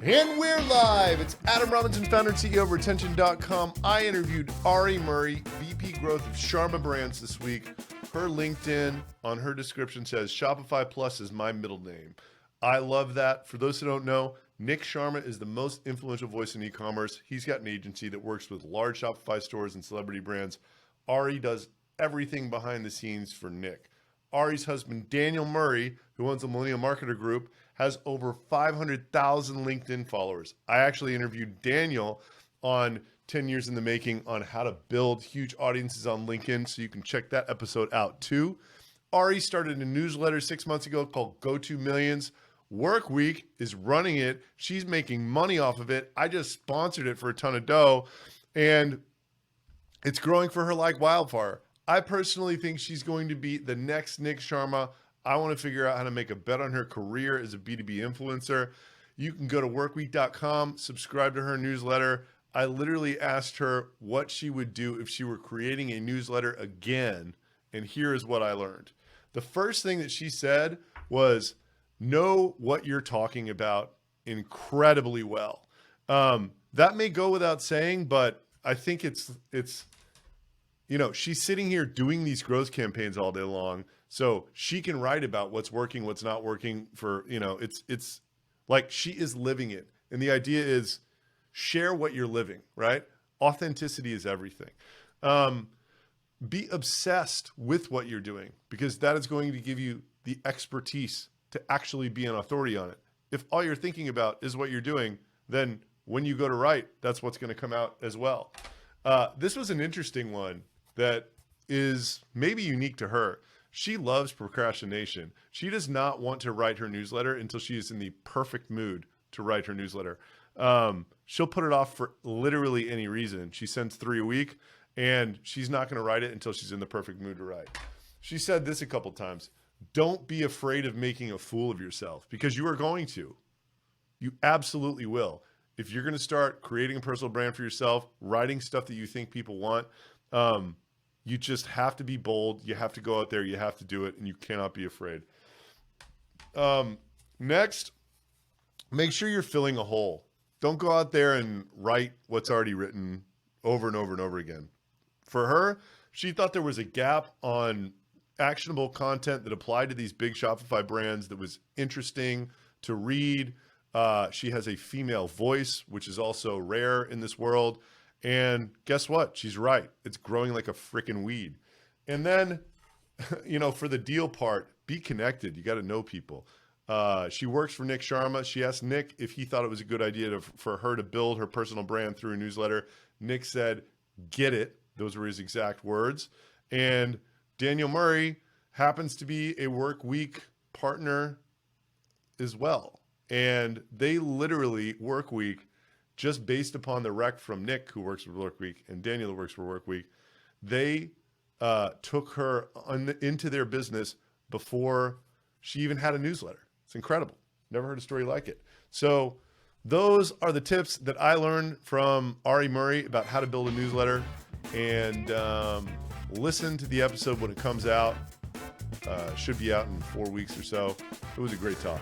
And we're live. It's Adam Robinson, founder and CEO of Retention.com. I interviewed Ari Murray, VP Growth of Sharma Brands this week. Her LinkedIn on her description says, Shopify Plus is my middle name. I love that. For those who don't know, Nick Sharma is the most influential voice in e-commerce. He's got an agency that works with large Shopify stores and celebrity brands. Ari does everything behind the scenes for Nick. Ari's husband, Daniel Murray, who owns the Millennial Marketer Group, has over 500,000 LinkedIn followers. I actually interviewed Daniel on 10 years in the making on how to build huge audiences on LinkedIn, so you can check that episode out too. Ari started a newsletter 6 months ago called Go To Millions. Work Week is running it. She's making money off of it. I just sponsored it for a ton of dough, and it's growing for her like wildfire. I personally think she's going to be the next Nick Sharma. I want to figure out how to make a bet on her career as a B2B influencer. You can go to workweek.com, subscribe to her newsletter. I literally asked her what she would do if she were creating a newsletter again, and here is what I learned. The first thing that she said was, know what you're talking about incredibly well. That may go without saying, but I think it's she's sitting here doing these growth campaigns all day long, so she can write about what's working, what's not working for, it's like she is living it. And the idea is share what you're living, right? Authenticity is everything. Be obsessed with what you're doing, because that is going to give you the expertise to actually be an authority on it. If all you're thinking about is what you're doing, then when you go to write, that's what's going to come out as well. This was an interesting one that is maybe unique to her. She loves procrastination. She does not want to write her newsletter until she is in the perfect mood to write her newsletter. She'll put it off for literally any reason. She sends 3 a week, and she's not going to write it until she's in the perfect mood to write. She said this a couple times. Don't be afraid of making a fool of yourself, because you are going to. You absolutely will. If you're going to start creating a personal brand for yourself, writing stuff that you think people want, you just have to be bold. You have to go out there. You have to do it, and you cannot be afraid. Next, make sure you're filling a hole. Don't go out there and write what's already written over and over and over again. For her, she thought there was a gap on actionable content that applied to these big Shopify brands that was interesting to read. She has a female voice, which is also rare in this world. And guess what? She's right. It's growing like a freaking weed. And then, for the deal part, be connected. You got to know people. She works for Nick Sharma. She asked Nick if he thought it was a good idea for her to build her personal brand through a newsletter. Nick said, get it. Those were his exact words. And Daniel Murray happens to be a Work Week partner as well. And they literally, Work Week, just based upon the rec from Nick, who works for Work Week, and Daniel, who works for Work Week, they took her into their business before she even had a newsletter. It's incredible. Never heard a story like it. So those are the tips that I learned from Ari Murray about how to build a newsletter. And listen to the episode when it comes out. Should be out in 4 weeks or so. It was a great talk.